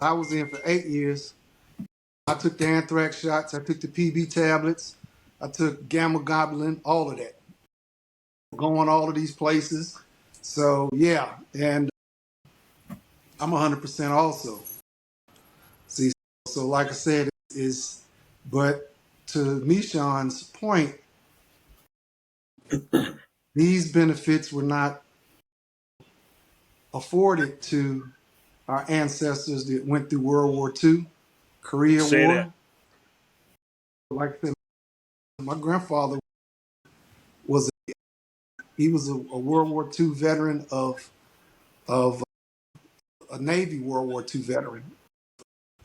I was in for 8 years. I took the anthrax shots. I took the PB tablets. I took gamma globulin, all of that. Going all of these places. So yeah, and I'm 100% also. See, so like I said, is but to Meshorn's point, these benefits were not afforded to our ancestors that went through World War II, Korea Say that. War. Like I said, my grandfather was a World War II veteran of a Navy World War II veteran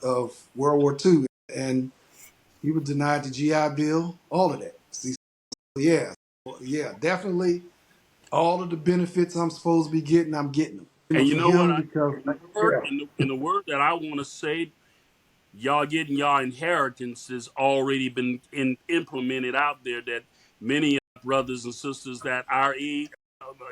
of World War II, and he was denied the GI Bill, all of that. See, yeah, yeah, definitely. All of the benefits I'm supposed to be getting, I'm getting them. And you For know what? him because yeah, In the word that I want to say, y'all getting y'all inheritance has already been implemented out there. That many brothers and sisters that our age,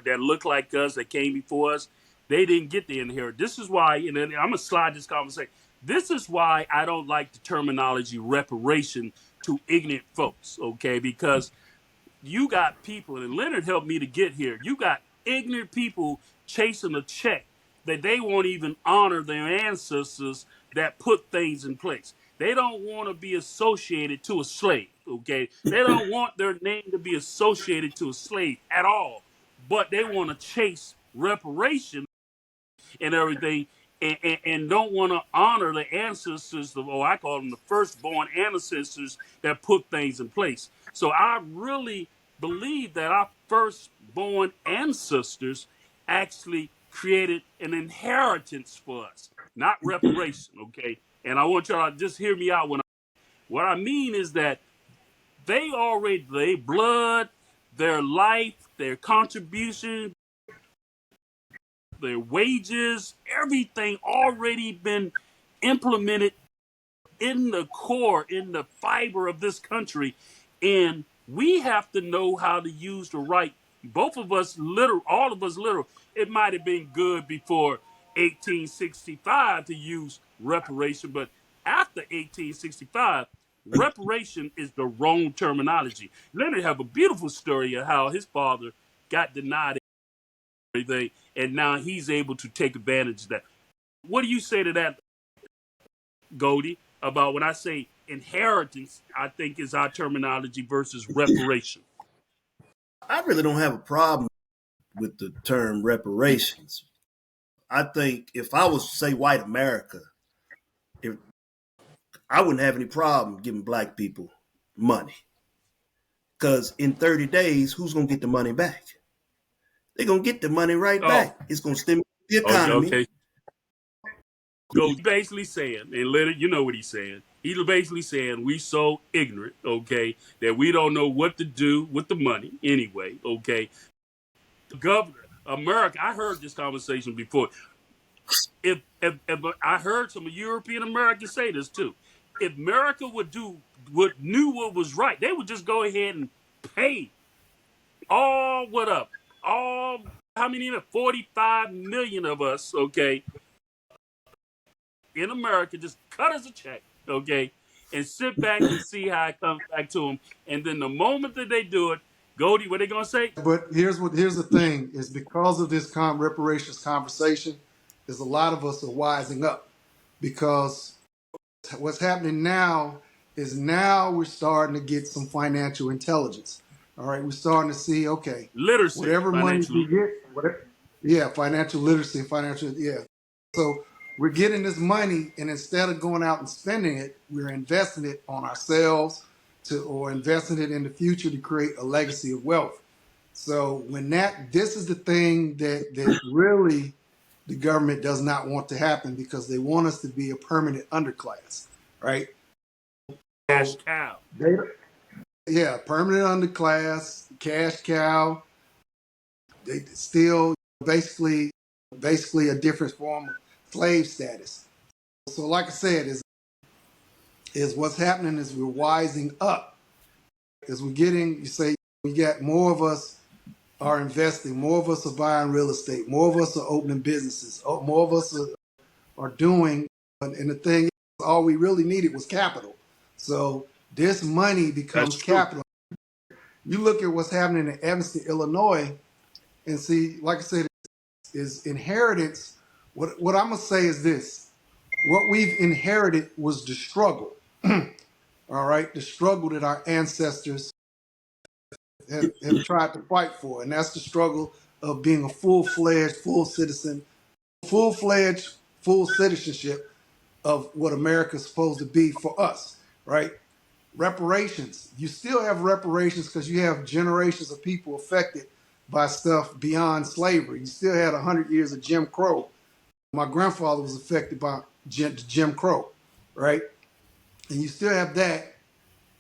that look like us, that came before us, they didn't get the inheritance. This is why, and I'm gonna slide this conversation. This is why I don't like the terminology reparation to ignorant folks. Okay, because you got people, and Leonard helped me to get here. You got ignorant people chasing a check that they won't even honor their ancestors that put things in place. They don't want to be associated to a slave, okay? They don't want their name to be associated to a slave at all, but they want to chase reparation and everything, and don't want to honor the ancestors, I call them the firstborn ancestors that put things in place. So I really believe that our firstborn ancestors actually created an inheritance for us, not reparation, okay? And I want y'all to just hear me out. What I mean is that their blood, their life, their contribution, their wages, everything already been implemented in the core, in the fiber of this country. And we have to know how to use the right. Both of us, literal, all of us, literal. It might have been good before 1865 to use reparation, but after 1865, reparation is the wrong terminology. Leonard have a beautiful story of how his father got denied everything, and now he's able to take advantage of that. What do you say to that, Goldie, about when I say inheritance, I think is our terminology versus reparation? I really don't have a problem with the term reparations. I think if I was, say, white America, if I wouldn't have any problem giving black people money. Because in 30 days, who's going to get the money back? They're going to get the money right Oh, back. It's going to stimulate the okay, economy. okay. Goldie basically saying, and Leonard, you know what he's saying. He's basically saying we so ignorant, okay, that we don't know what to do with the money anyway, okay. The governor, America, I heard this conversation before. If I heard some European Americans say this too, if America would do what knew what was right, they would just go ahead and pay all what up, all how many? 45 million of us, okay, in America, just cut us a check, okay, and sit back and see how it comes back to them. And then the moment that they do it, Goldie, what they gonna say? but here's the thing is because of this reparations conversation, is a lot of us are wising up because what's happening now is now we're starting to get some financial intelligence. All right, we're starting to see, okay, Literacy, whatever money we financial. get, whatever, yeah, financial literacy, financial, yeah. So we're getting this money, and instead of going out and spending it, we're investing it on ourselves or investing it in the future to create a legacy of wealth. So this is the thing that really the government does not want to happen because they want us to be a permanent underclass, right? Cash So cow. they, yeah, permanent underclass, cash cow. They still basically a different form of slave status. So, like I said, is what's happening is we're wising up as we're getting. You say we got more of us are investing, more of us are buying real estate, more of us are opening businesses, more of us are doing And the thing is, all we really needed was capital. So this money That's becomes true. capital. You look at what's happening in Evanston, Illinois, and see, like I said, is inheritance. What I'm gonna say is this: what we've inherited was the struggle. All right, the struggle that our ancestors have tried to fight for, and that's the struggle of being a full-fledged, full citizen, full-fledged, full citizenship of what America's supposed to be for us, right? Reparations. You still have reparations because you have generations of people affected by stuff beyond slavery. You still had 100 years of Jim Crow. My grandfather was affected by Jim Crow, right? And you still have that,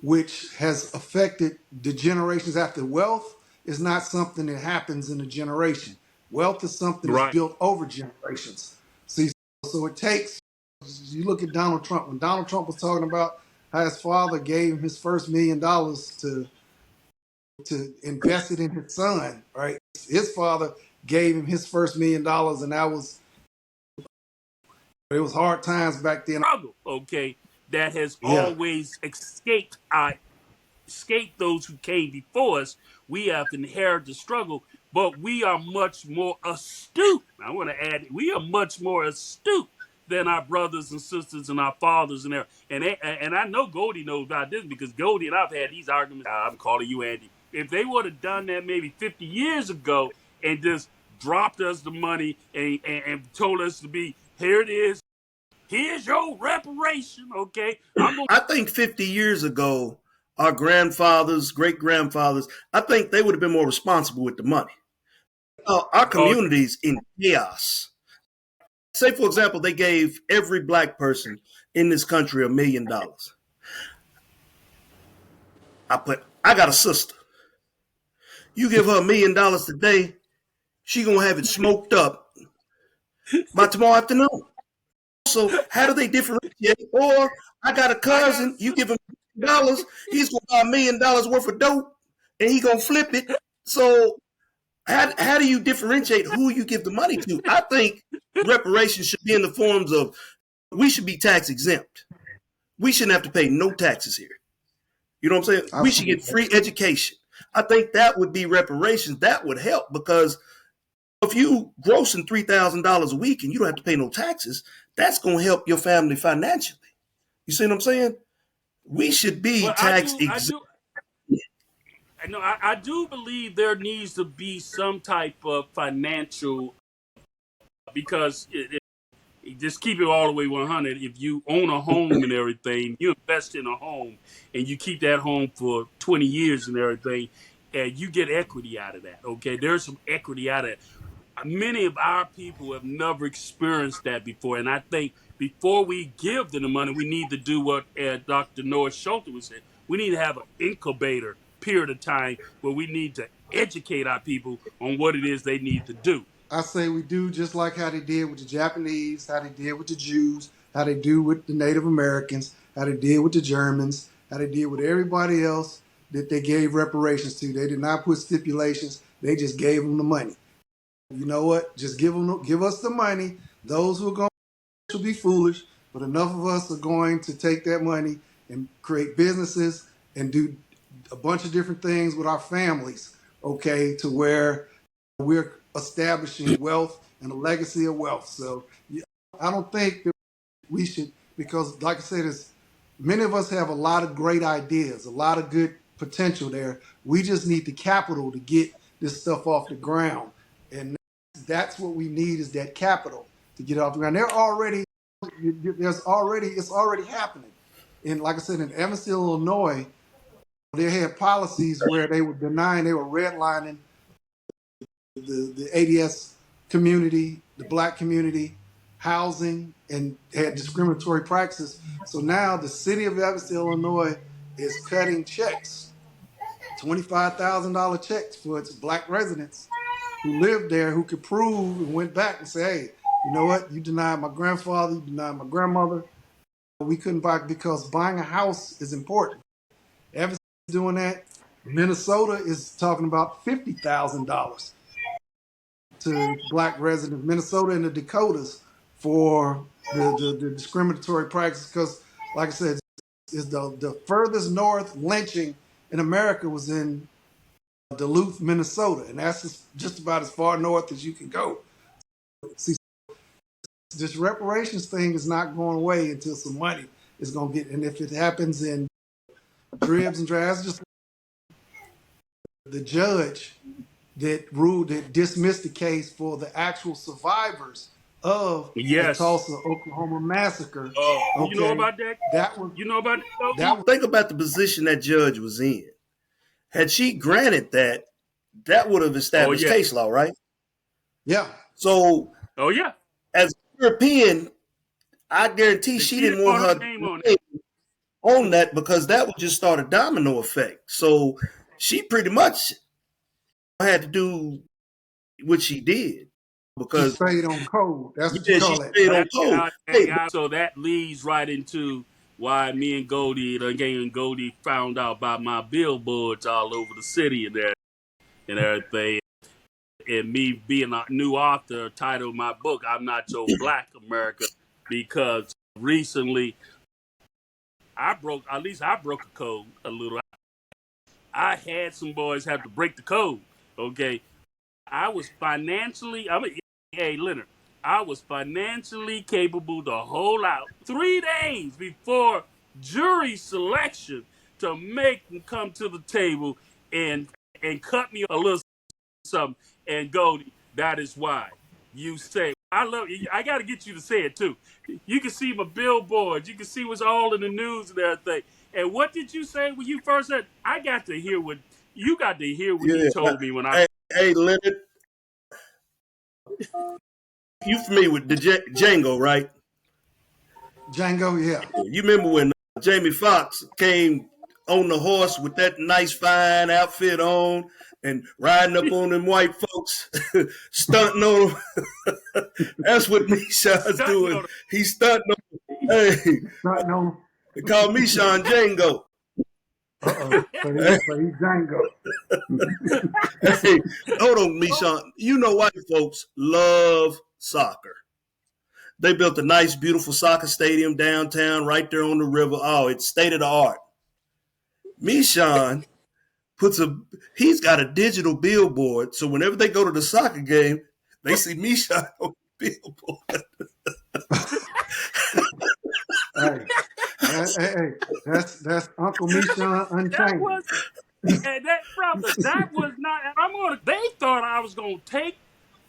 which has affected the generations after. Wealth is not something that happens in a generation. Wealth is something that's Right. built over generations. See, so it takes, you look at Donald Trump. When Donald Trump was talking about how his father gave him his first $1 million to invest it in his son, right? His father gave him his first $1 million, and it was hard times back then. Struggle, okay, that has Yeah, always escape those who came before us. We have inherited the struggle, but we are much more astute. I want to add, we are much more astute than our brothers and sisters and our fathers and there. And I know Goldie knows about this because Goldie and I've had these arguments. I'm calling you Andy. If they would have done that maybe 50 years ago and just dropped us the money and told us to be, here it is, here's your reparation, okay? I'm gonna I think 50 years ago, our grandfathers, great grandfathers, I think they would have been more responsible with the money. Our uh, communities in chaos. Say, for example, they gave every black person in this country $1 million. I got a sister. You give her $1 million today, she gonna have it smoked up by tomorrow afternoon. So how do they differentiate? Or I got a I got cousin, you give him $1, he's gonna buy $1 million worth of dope and he gonna flip it. So how do you differentiate who you give the money to? I think reparations should be in the forms of we should be tax exempt. We shouldn't have to pay no taxes here. You know what I'm saying? I We should see. get free education. I think that would be reparations. That would help because if you grossing $3,000 a week and you don't have to pay no taxes, that's going to help your family financially. You see what I'm saying? We should be well, tax exempt. I do believe there needs to be some type of financial because just keep it all the way 100. If you own a home and everything, you invest in a home and you keep that home for 20 years and everything, and you get equity out of that. Okay, there's some equity out of it. Many of our people have never experienced that before. And I think before we give them the money, we need to do what Dr. Noah Schulte was saying. We need to have an incubator period of time where we need to educate our people on what it is they need to do. I say we do just like how they did with the Japanese, how they did with the Jews, how they do with the Native Americans, how they did with the Germans, how they did with everybody else that they gave reparations to. They did not put stipulations. They just gave them the money. You know what? Just give us the money. Those who are going to be foolish, but enough of us are going to take that money and create businesses and do a bunch of different things with our families, okay, to where we're establishing wealth and a legacy of wealth. So yeah, I don't think that we should, because like I said, many of us have a lot of great ideas, a lot of good potential there. We just need the capital to get this stuff off the ground. And that's what we need is that capital to get it off the ground. It's already happening. And like I said, in Evanston, Illinois, they had policies where they were denying, they were redlining the ADS community, the black community, housing, and had discriminatory practices. So now the city of Evanston, Illinois is cutting checks, $25,000 checks for its black residents who lived there, who could prove and went back and say, hey, you know what? You denied my grandfather, you denied my grandmother. We couldn't buy because buying a house is important. Evanston is doing that. Minnesota is talking about $50,000 to black residents, Minnesota and the Dakotas, for the discriminatory practice. Because, like I said, is the furthest north lynching in America was in Duluth, Minnesota, and that's just about as far north as you can go. See, this reparations thing is not going away until some money is going to get. And if it happens in dribs and drabs, just the judge that dismissed the case for the actual survivors of the Yes. Tulsa, Oklahoma massacre. You know Okay, about that? that was You know about that, that Goldie? was Think about the position that judge was in. Had she granted that, that would have Oh established yeah. case law, right? yeah. So, Oh yeah. as a European, I guarantee And she she didn't didn't want want her her name on it. name on that because that would just start a domino effect. So, she pretty much had to do what she did She because, stayed on code. That's what you yeah, she call it. stayed on code. Hey, So that leads right into why me and Goldie, again, Goldie found out about my billboards all over the city and everything. And me being a new author, titled my book, I'm Not Your Black America, because recently at least I broke a code a little. I had some boys have to break the code. Okay. I was financially, hey, Leonard, I was financially capable to hold out 3 days before jury selection to make them come to the table and cut me a little something. And Goldie, that is why you say, I love you. I got to get you to say it too. You can see my billboards. You can see what's all in the news and everything. And what did you say when you first said, I got to hear what you got to hear what he yeah. told me when I. Hey, Leonard, you familiar with the Django, right? Django, yeah. You remember when Jamie Foxx came on the horse with that nice fine outfit on and riding up on them white folks, stunting on them. That's what Meshon's Stunting doing. on He's stunting on. Hey, Not no. they call Meshon Django. So he's Django. Hey, hold on, Meshon. You know white folks love soccer. They built a nice, beautiful soccer stadium downtown, right there on the river. Oh, it's state of the art. Meshon he's got a digital billboard, so whenever they go to the soccer game, they see Meshon on the billboard. Hey, hey, that's Uncle Meshorn that Unchained. was and that brother, that was not. They thought I was gonna take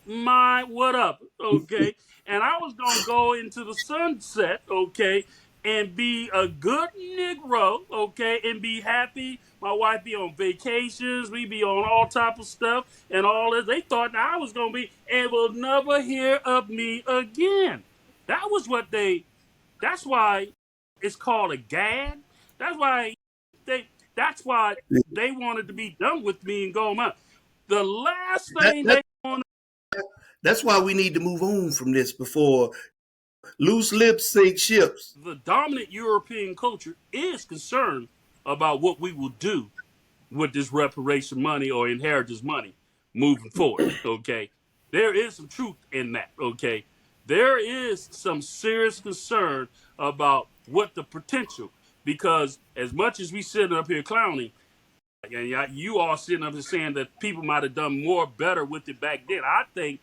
my what up, okay, and I was gonna go into the sunset, okay, and be a good Negro, okay, and be happy. My wife be on vacations, we be on all type of stuff and all this. They thought that I was gonna be and will never hear of me again. That was what they. That's why it's called a gag. That's why they. That's why they wanted to be done with me and go on. The last That, thing that, they want. that's why we need to move on from this before loose lips sink ships. The dominant European culture is concerned about what we will do with this reparation money or inheritance money moving forward. Okay, there is some truth in that. Okay, there is some serious concern about what the potential, because as much as we sitting up here clowning, and you all sitting up here saying that people might have done more better with it back then, I think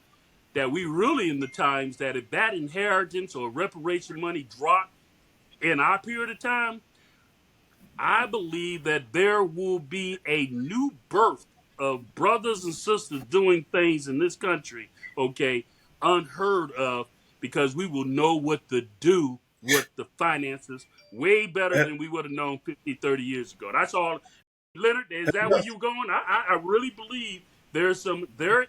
that we really in the times that if that inheritance or reparation money dropped in our period of time, I believe that there will be a new birth of brothers and sisters doing things in this country, okay, unheard of, because we will know what to do with the finances way better And than we would have known 50, 30 years ago. That's all. Leonard, is that where you going? I really believe there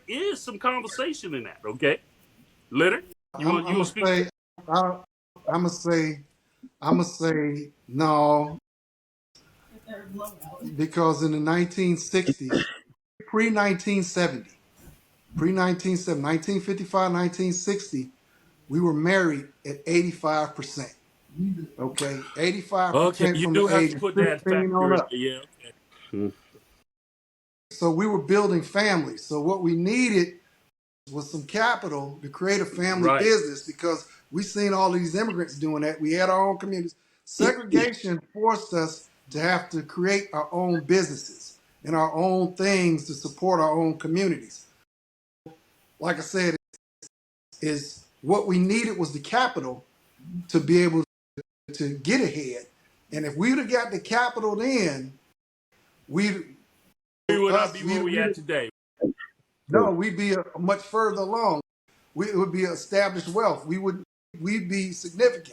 is some conversation in that, okay? Leonard, you I'm want gonna to speak to say, I'm gonna say, I'm gonna say no, because in the 1960s, pre 1970, pre 1970, 1955, 1960, we were married at 85%. Okay, Okay, 85% you from do the have age to of put that 16 factor on in up. there, yeah. Okay. So we were building families. So what we needed was some capital to create a family Right. business because We seen all these immigrants doing that. We had our own communities. Segregation forced us to have to create our own businesses and our own things to support our own communities. Like I said, is what we needed was the capital to be able to get ahead. And if we'd have got the capital then, we'd We would not us be where we at today. no, we'd be much further along. It would be established wealth. We'd be significant.